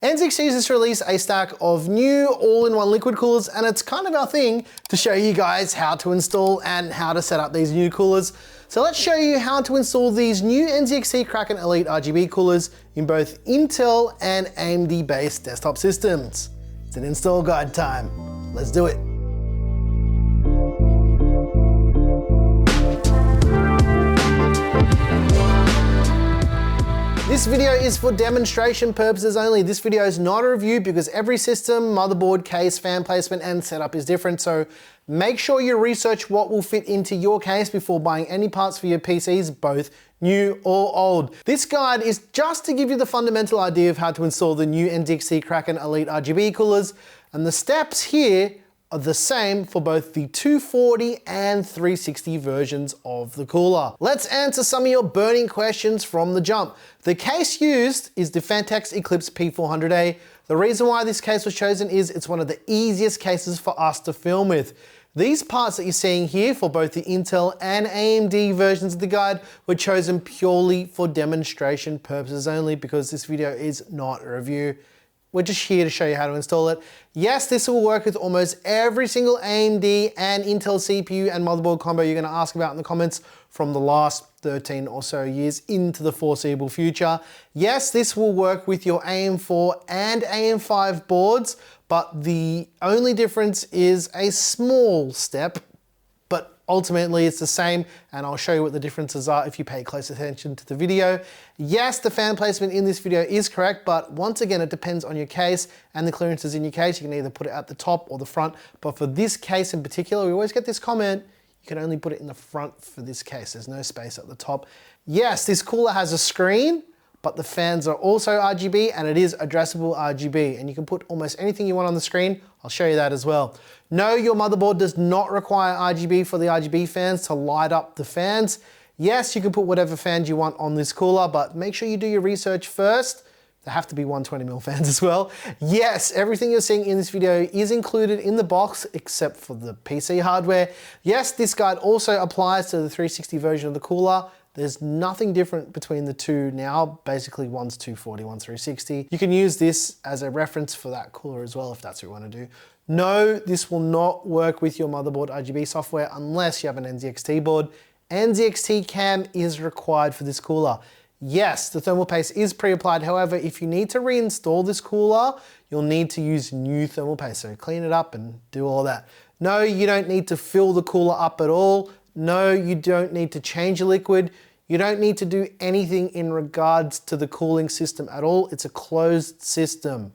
NZXT has just released a stack of new all-in-one liquid coolers, and it's kind of our thing to show you guys how to install and how to set up these new coolers. So let's show you how to install these new NZXT Kraken Elite RGB coolers in both Intel and AMD based desktop systems. It's an install guide time. Let's do it. This video is for demonstration purposes only. This video is not a review because every system, motherboard, case, fan placement, and setup is different. So make sure you research what will fit into your case before buying any parts for your PCs, both new or old. This guide is just to give you the fundamental idea of how to install the new NZXT Kraken Elite RGB coolers, and the steps here are the same for both the 240 and 360 versions of the cooler. Let's answer some of your burning questions from the jump. The case used is the Fantex Eclipse P400A. The reason why this case was chosen is it's one of the easiest cases for us to film with. These parts that you're seeing here for both the Intel and AMD versions of the guide were chosen purely for demonstration purposes only because this video is not a review. We're just here to show you how to install it. Yes, this will work with almost every single AMD and Intel CPU and motherboard combo you're gonna ask about in the comments from the last 13 or so years into the foreseeable future. Yes, this will work with your AM4 and AM5 boards, but the only difference is a small step, but ultimately it's the same, and I'll show you what the differences are if you pay close attention to the video. Yes, the fan placement in this video is correct, but once again, it depends on your case and the clearances in your case. You can either put it at the top or the front, but for this case in particular, we always get this comment, you can only put it in the front for this case. There's no space at the top. Yes, this cooler has a screen, but the fans are also RGB and it is addressable RGB, and you can put almost anything you want on the screen. I'll show you that as well. No, your motherboard does not require RGB for the RGB fans to light up the fans. Yes, you can put whatever fans you want on this cooler, but make sure you do your research first. They have to be 120mm fans as well. Yes, everything you're seeing in this video is included in the box except for the PC hardware. Yes, this guide also applies to the 360 version of the cooler. There's nothing different between the two now. Basically, one's 240, one's 360. You can use this as a reference for that cooler as well if that's what you want to do. No, this will not work with your motherboard RGB software unless you have an NZXT board. NZXT CAM is required for this cooler. Yes, the thermal paste is pre-applied. However, if you need to reinstall this cooler, you'll need to use new thermal paste. So clean it up and do all that. No, you don't need to fill the cooler up at all. No, you don't need to change the liquid. You don't need to do anything in regards to the cooling system at all. It's a closed system.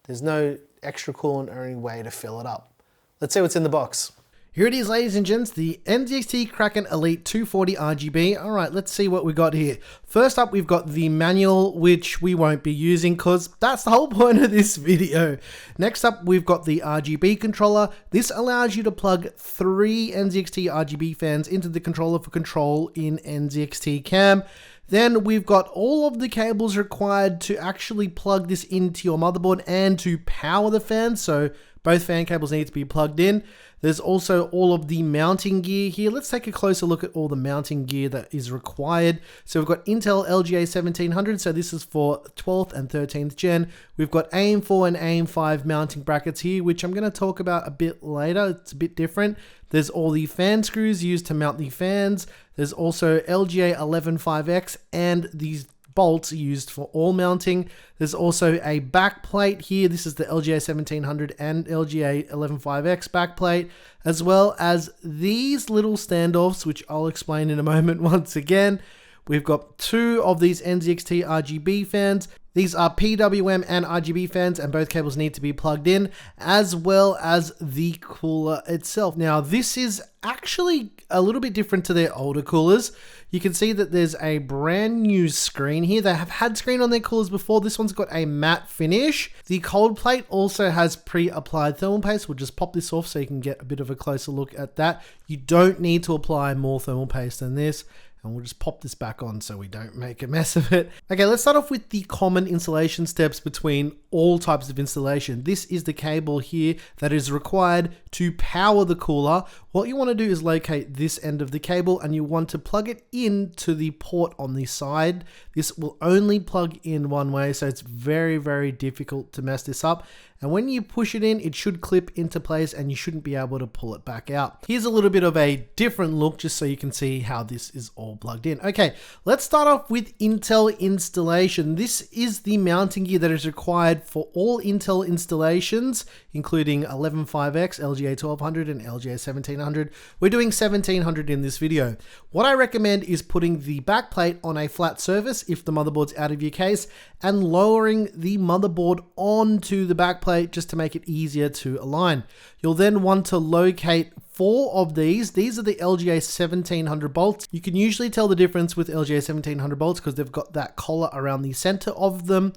There's no extra coolant or any way to fill it up. Let's see what's in the box. Here it is, ladies and gents, the NZXT Kraken Elite 240 RGB. All right, let's see what we got here. First up, we've got the manual, which we won't be using because that's the whole point of this video. Next up, we've got the RGB controller. This allows you to plug 3 NZXT RGB fans into the controller for control in NZXT CAM. Then we've got all of the cables required to actually plug this into your motherboard and to power the fan. So both fan cables need to be plugged in. There's also all of the mounting gear here. Let's take a closer look at all the mounting gear that is required. So we've got Intel LGA 1700. So this is for 12th and 13th gen. We've got AM4 and AM5 mounting brackets here, which I'm going to talk about a bit later. It's a bit different. There's all the fan screws used to mount the fans. There's also LGA 115x and these bolts used for all mounting. There's also a back plate here. This is the LGA 1700 and LGA 115x backplate, as well as these little standoffs, which I'll explain in a moment once again. We've got 2 of these NZXT RGB fans. These are PWM and RGB fans, and both cables need to be plugged in, as well as the cooler itself. Now, this is actually a little bit different to their older coolers. You can see that there's a brand new screen here. They have had screen on their coolers before. This one's got a matte finish. The cold plate also has pre-applied thermal paste. We'll just pop this off so you can get a bit of a closer look at that. You don't need to apply more thermal paste than this. And we'll just pop this back on so we don't make a mess of it. Okay, let's start off with the common installation steps between all types of installation. This is the cable here that is required to power the cooler. What you want to do is locate this end of the cable and you want to plug it into the port on the side. This will only plug in one way, so it's very, very difficult to mess this up. And when you push it in, it should clip into place and you shouldn't be able to pull it back out. Here's a little bit of a different look just so you can see how this is all plugged in. Okay, let's start off with Intel installation. This is the mounting gear that is required for all Intel installations, including 115x, LGA 1200 and LGA 1700. We're doing 1700 in this video. What I recommend is putting the backplate on a flat surface if the motherboard's out of your case and lowering the motherboard onto the backplate just to make it easier to align. You'll then want to locate 4 of these. These are the LGA 1700 bolts. You can usually tell the difference with LGA 1700 bolts because they've got that collar around the center of them.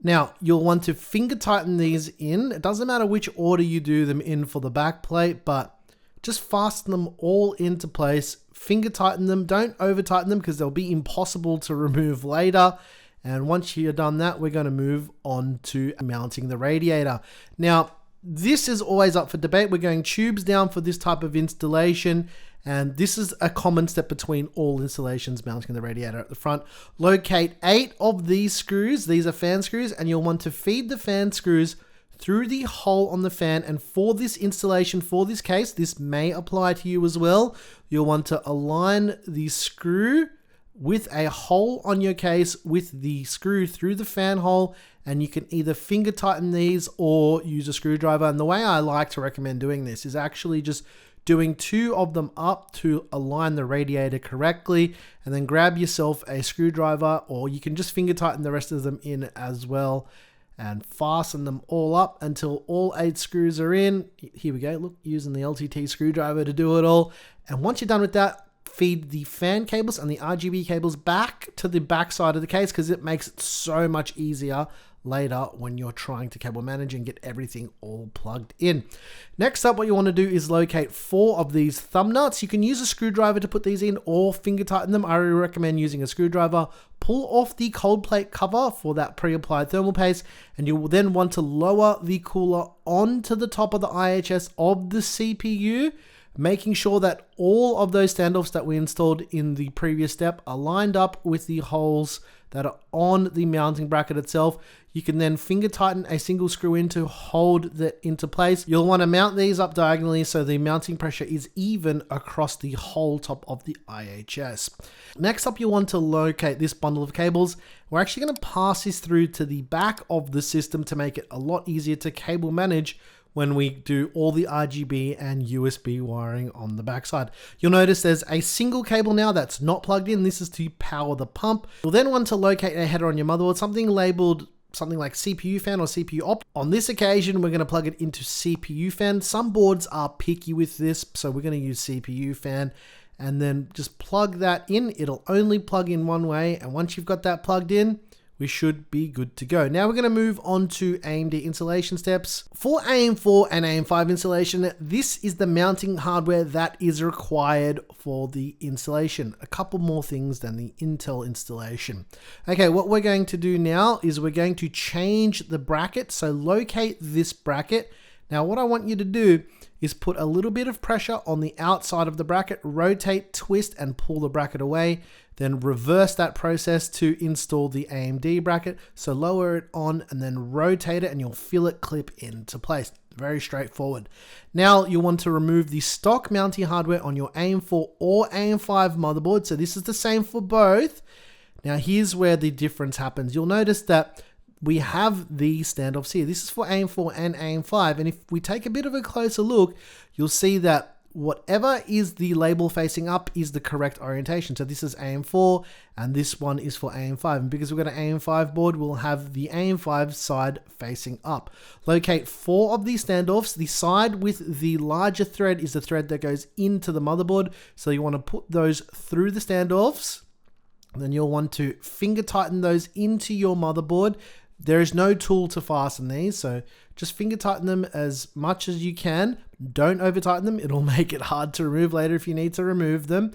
Now, you'll want to finger tighten these in. It doesn't matter which order you do them in for the backplate, but just fasten them all into place. Finger tighten them. Don't over tighten them because they'll be impossible to remove later. And once you're done that, we're going to move on to mounting the radiator. Now, this is always up for debate. We're going tubes down for this type of installation. And this is a common step between all installations, mounting the radiator at the front. Locate 8 of these screws. These are fan screws, and you'll want to feed the fan screws through the hole on the fan. And for this installation, for this case, this may apply to you as well. You'll want to align the screw with a hole on your case with the screw through the fan hole, and you can either finger tighten these or use a screwdriver. And the way I like to recommend doing this is actually just doing 2 of them up to align the radiator correctly, and then grab yourself a screwdriver, or you can just finger tighten the rest of them in as well and fasten them all up until all 8 screws are in. Here we go, look, using the LTT screwdriver to do it all. And once you're done with that, feed the fan cables and the RGB cables back to the back side of the case because it makes it so much easier later when you're trying to cable manage and get everything all plugged in. Next up, what you want to do is locate 4 of these thumb nuts. You can use a screwdriver to put these in or finger tighten them. I recommend using a screwdriver. Pull off the cold plate cover for that pre-applied thermal paste, and you will then want to lower the cooler onto the top of the IHS of the CPU, making sure that all of those standoffs that we installed in the previous step are lined up with the holes that are on the mounting bracket itself. You can then finger tighten a single screw in to hold that into place. You'll want to mount these up diagonally so the mounting pressure is even across the whole top of the IHS. Next up, you'll want to locate this bundle of cables. We're actually going to pass this through to the back of the system to make it a lot easier to cable manage when we do all the RGB and USB wiring on the backside. You'll notice there's a single cable now that's not plugged in. This is to power the pump. You'll then want to locate a header on your motherboard, something labeled something like CPU fan or CPU op. On this occasion, we're going to plug it into CPU fan. Some boards are picky with this, so we're going to use CPU fan. And then just plug that in. It'll only plug in one way. And once you've got that plugged in, we should be good to go. Now we're going to move on to AMD installation steps. For AM4 and AM5 installation, this is the mounting hardware that is required for the installation. A couple more things than the Intel installation. Okay, what we're going to do now is we're going to change the bracket. So locate this bracket. Now what I want you to do is put a little bit of pressure on the outside of the bracket, rotate, twist, and pull the bracket away. Then reverse that process to install the AMD bracket. So lower it on and then rotate it and you'll feel it clip into place. Very straightforward. Now you'll want to remove the stock mounting hardware on your AM4 or AM5 motherboard. So this is the same for both. Now here's where the difference happens. You'll notice that we have these standoffs here. This is for AM4 and AM5. And if we take a bit of a closer look, you'll see that whatever is the label facing up is the correct orientation. So this is AM4 and this one is for AM5. And because we've got an AM5 board, we'll have the AM5 side facing up. Locate 4 of these standoffs. The side with the larger thread is the thread that goes into the motherboard. So you want to put those through the standoffs. Then you'll want to finger tighten those into your motherboard. There is no tool to fasten these, so just finger tighten them as much as you can. Don't over tighten them. It'll make it hard to remove later if you need to remove them.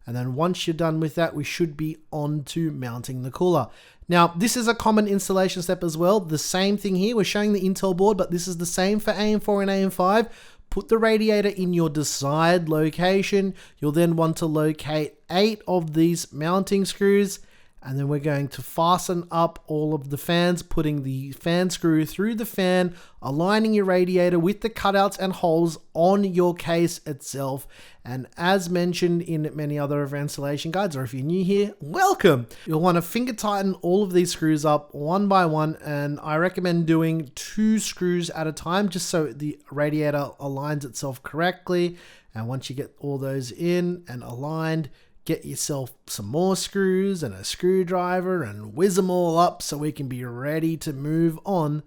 And then once you're done with that, we should be on to mounting the cooler. Now, this is a common installation step as well. The same thing here, we're showing the Intel board, but this is the same for AM4 and AM5. Put the radiator in your desired location. You'll then want to locate 8 of these mounting screws, and then we're going to fasten up all of the fans, putting the fan screw through the fan, aligning your radiator with the cutouts and holes on your case itself. And as mentioned in many other of our installation guides, or if you're new here, welcome! You'll want to finger tighten all of these screws up one by one, and I recommend doing 2 screws at a time just so the radiator aligns itself correctly. And once you get all those in and aligned, get yourself some more screws and a screwdriver and whiz them all up so we can be ready to move on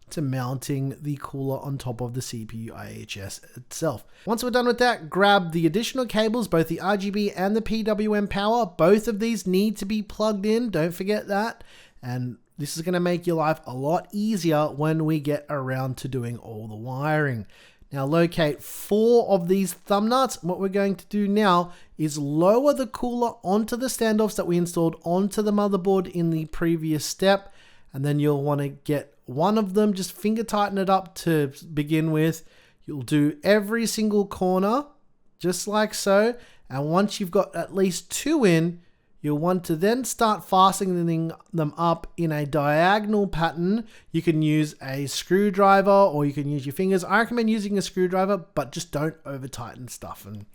to mounting the cooler on top of the CPU IHS itself. Once we're done with that, grab the additional cables, both the RGB and the PWM power. Both of these need to be plugged in, don't forget that. And this is going to make your life a lot easier when we get around to doing all the wiring. Now locate 4 of these thumb nuts. What we're going to do now is lower the cooler onto the standoffs that we installed onto the motherboard in the previous step. And then you'll want to get one of them, just finger tighten it up to begin with. You'll do every single corner, just like so. And once you've got at least 2 in, you'll want to then start fastening them up in a diagonal pattern. You can use a screwdriver or you can use your fingers. I recommend using a screwdriver, but just don't over tighten stuff and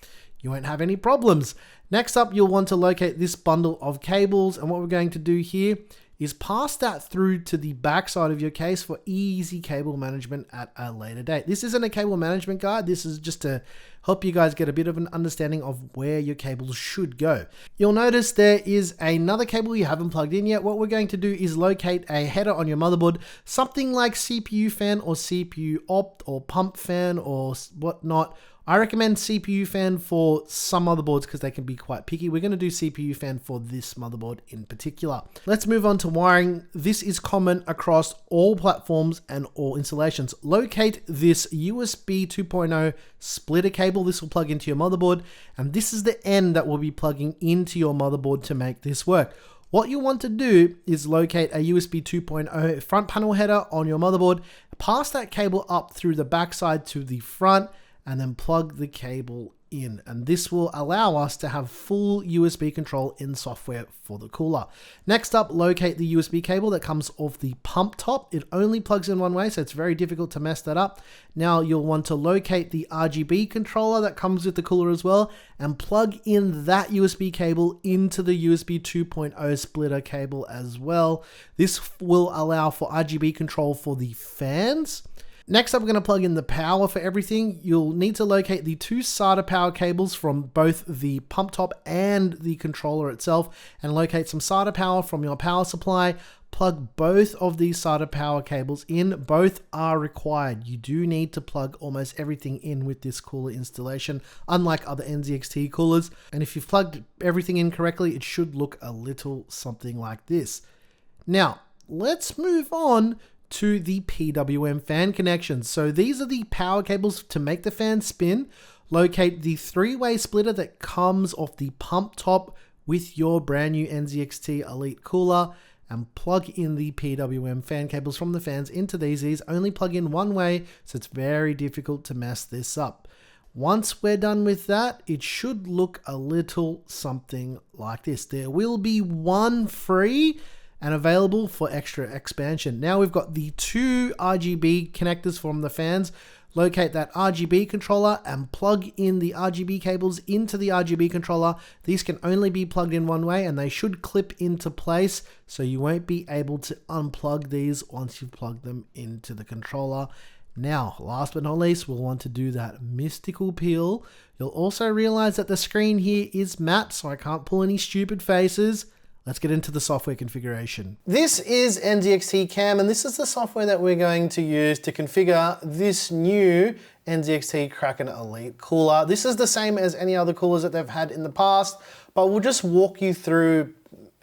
you won't have any problems. Next up, you'll want to locate this bundle of cables, and what we're going to do here is pass that through to the back side of your case for easy cable management at a later date. This isn't a cable management guide. This is just to help you guys get a bit of an understanding of where your cables should go. You'll notice there is another cable you haven't plugged in yet. What we're going to do is locate a header on your motherboard, something like CPU fan or CPU opt or pump fan or whatnot. I recommend CPU fan for some motherboards because they can be quite picky. We're going to do CPU fan for this motherboard in particular. Let's move on to wiring. This is common across all platforms and all installations. Locate this USB 2.0 splitter cable. This will plug into your motherboard, and this is the end that will be plugging into your motherboard to make this work. What you want to do is locate a USB 2.0 front panel header on your motherboard, pass that cable up through the backside to the front, and then plug the cable in. And this will allow us to have full USB control in software for the cooler. Next up, locate the USB cable that comes off the pump top. It only plugs in one way, so it's very difficult to mess that up. Now you'll want to locate the RGB controller that comes with the cooler as well, and plug in that USB cable into the USB 2.0 splitter cable as well. This will allow for RGB control for the fans. Next up, we're going to plug in the power for everything. You'll need to locate the 2 SATA power cables from both the pump top and the controller itself, and locate some SATA power from your power supply. Plug both of these SATA power cables in. Both are required. You do need to plug almost everything in with this cooler installation, unlike other NZXT coolers. And if you've plugged everything in correctly, it should look a little something like this. Now, let's move on to the PWM fan connections. So these are the power cables to make the fan spin. Locate the 3-way splitter that comes off the pump top with your brand new NZXT Elite cooler, and plug in the PWM fan cables from the fans into these. These only plug in one way, so it's very difficult to mess this up. Once we're done with that, it should look a little something like this. There will be one free and available for extra expansion. Now we've got the 2 RGB connectors from the fans. Locate that RGB controller and plug in the RGB cables into the RGB controller. These can only be plugged in one way, and they should clip into place, so you won't be able to unplug these once you've plugged them into the controller. Now, last but not least, we'll want to do that mystical peel. You'll also realize that the screen here is matte, so I can't pull any stupid faces. Let's get into the software configuration. This is NZXT Cam, and this is the software that we're going to use to configure this new NZXT Kraken Elite cooler. This is the same as any other coolers that they've had in the past, but we'll just walk you through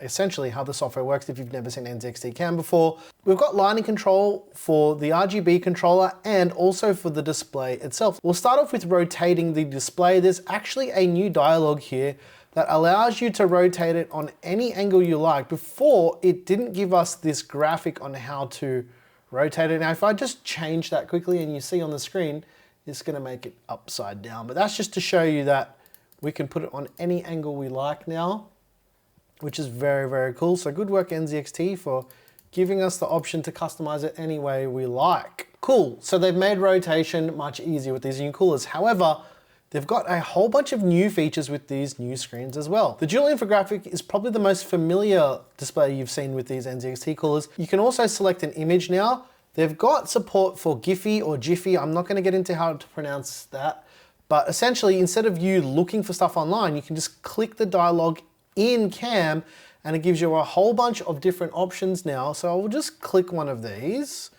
essentially how the software works if you've never seen NZXT Cam before. We've got lighting control for the RGB controller and also for the display itself. We'll start off with rotating the display. There's actually a new dialog here. that allows you to rotate it on any angle you like. Before, it didn't give us this graphic on how to rotate it. Now, if I just change that quickly and you see on the screen, it's gonna make it upside down. But that's just to show you that we can put it on any angle we like now, which is very, very cool. So good work, NZXT, for giving us the option to customize it any way we like. Cool, so they've made rotation much easier with these new coolers. However, they've got a whole bunch of new features with these new screens as well. The dual infographic is probably the most familiar display you've seen with these NZXT coolers. You can also select an image now. They've got support for Giphy or Jiffy. I'm not gonna get into how to pronounce that, but essentially, instead of you looking for stuff online, you can just click the dialogue in Cam and it gives you a whole bunch of different options now. So I will just click one of these.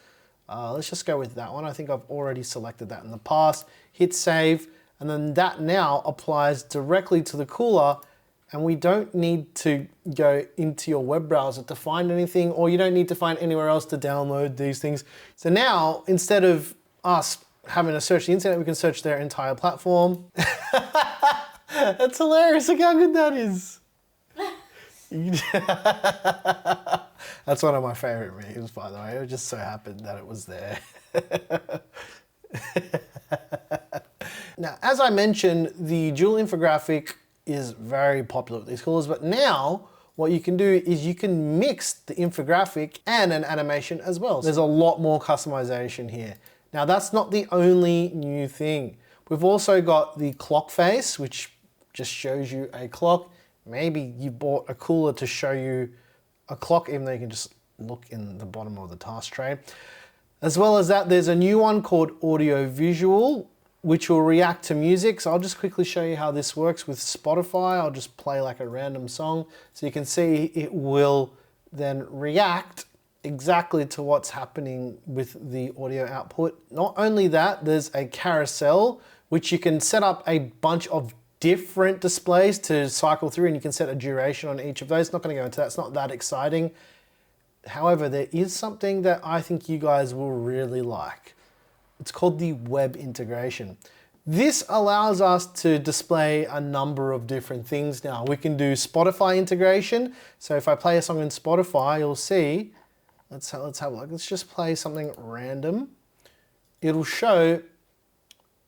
Let's just go with that one. I think I've already selected that in the past. Hit save. And then that now applies directly to the cooler, and we don't need to go into your web browser to find anything, or you don't need to find anywhere else to download these things. So now, instead of us having to search the internet, we can search their entire platform. That's hilarious, look how good that is. That's one of my favorite memes, by the way. It just so happened that it was there. Now, as I mentioned, the dual infographic is very popular with these coolers, but now what you can do is you can mix the infographic and an animation as well. There's a lot more customization here. Now, that's not the only new thing. We've also got the clock face, which just shows you a clock. Maybe you bought a cooler to show you a clock, even though you can just look in the bottom of the task tray. As well as that, there's a new one called audio visual, which will react to music. So I'll just quickly show you how this works with Spotify. I'll just play like a random song. So you can see it will then react exactly to what's happening with the audio output. Not only that, there's a carousel, which you can set up a bunch of different displays to cycle through, and you can set a duration on each of those. Not gonna go into that, it's not that exciting. However, there is something that I think you guys will really like. It's called the web integration. This allows us to display a number of different things now. We can do Spotify integration. So if I play a song in Spotify, you'll see, let's have a look. Let's just play something random. It'll show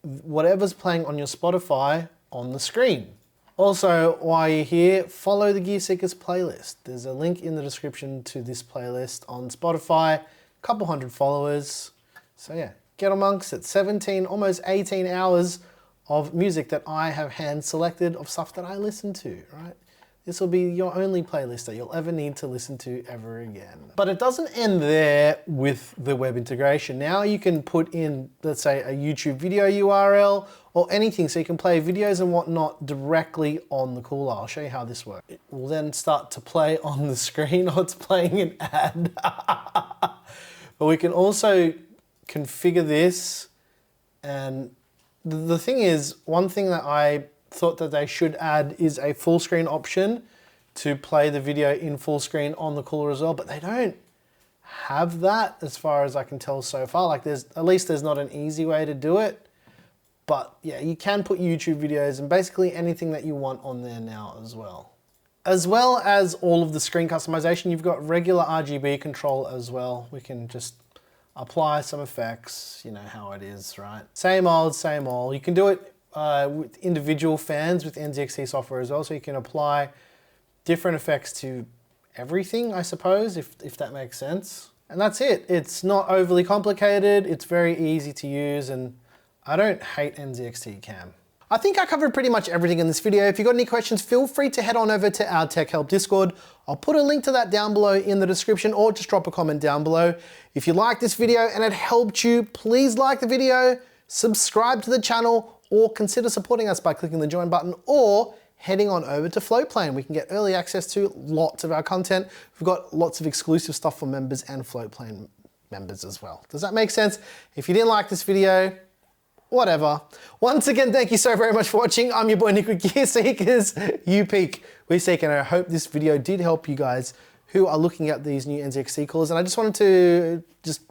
whatever's playing on your Spotify on the screen. Also, while you're here, follow the Gear Seekers playlist. There's a link in the description to this playlist on Spotify, a couple hundred followers. So yeah, get amongst it. 17, almost 18 hours of music that I have hand selected of stuff that I listen to, right? This will be your only playlist that you'll ever need to listen to ever again. But it doesn't end there with the web integration. Now you can put in, let's say, a YouTube video URL or anything, so you can play videos and whatnot directly on the cooler. I'll show you how this works. It will then start to play on the screen, or it's playing an ad. But we can also configure this, and the thing is, one thing that I thought that they should add is a full screen option to play the video in full screen on the cooler as well, but they don't have that as far as I can tell so far. Like at least there's not an easy way to do it, but yeah, you can put YouTube videos and basically anything that you want on there now as well. As well as all of the screen customization, you've got regular RGB control as well. We can just apply some effects, you know how it is, right? Same old, same old. You can do it with individual fans with NZXT software as well, so you can apply different effects to everything, I suppose, if that makes sense. And that's it. It's not overly complicated, it's very easy to use, and I don't hate NZXT Cam. I think I covered pretty much everything in this video. If you've got any questions, feel free to head on over to our Tech Help Discord. I'll put a link to that down below in the description, or just drop a comment down below. If you liked this video and it helped you, please like the video, subscribe to the channel, or consider supporting us by clicking the join button or heading on over to Floatplane. We can get early access to lots of our content. We've got lots of exclusive stuff for members and Floatplane members as well. Does that make sense? If you didn't like this video, whatever. Once again, thank you so very much for watching. I'm your boy Nick with Gear Seekers. You peak, we seek, and I hope this video did help you guys who are looking at these new NZXT coolers. And I just wanted to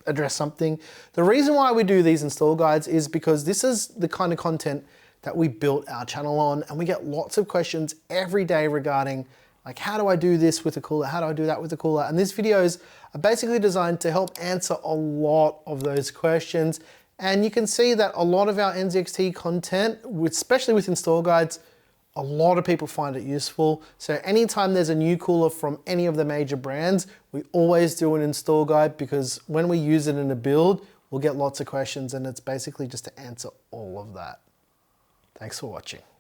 address something. The reason why we do these install guides is because this is the kind of content that we built our channel on, and we get lots of questions every day regarding like, how do I do this with a cooler? How do I do that with a cooler? And these videos are basically designed to help answer a lot of those questions. And you can see that a lot of our NZXT content, especially with install guides, a lot of people find it useful. So anytime there's a new cooler from any of the major brands, we always do an install guide, because when we use it in a build, we'll get lots of questions, and it's basically just to answer all of that. Thanks for watching.